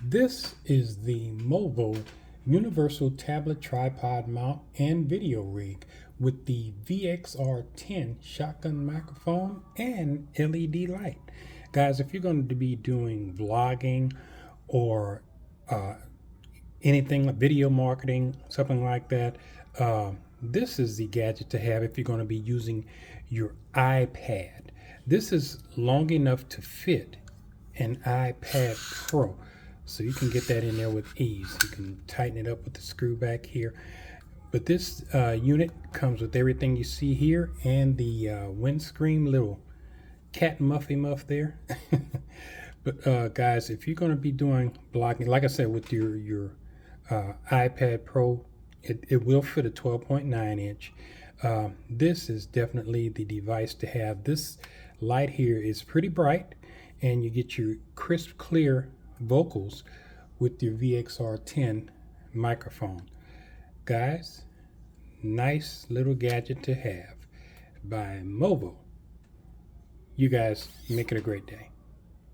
This is the Movo Universal Tablet Tripod Mount and Video Rig with the VXR10 Shotgun Microphone and LED light. Guys, if you're going to be doing vlogging or anything like video marketing, something like that, this is the gadget to have if you're going to be using your iPad. This is long enough to fit an iPad Pro, so you can get that in there with ease. You can tighten it up with the screw back here. But this unit comes with everything you see here and the windscreen little cat muffy muff there. But guys, if you're going to be doing blogging, like I said, with your iPad Pro, it will fit a 12.9 inch. This is definitely the device to have. This light here is pretty bright, and you get your crisp, clear vocals with your VXR10 microphone. Guys, nice little gadget to have by Movo. You guys make it a great day.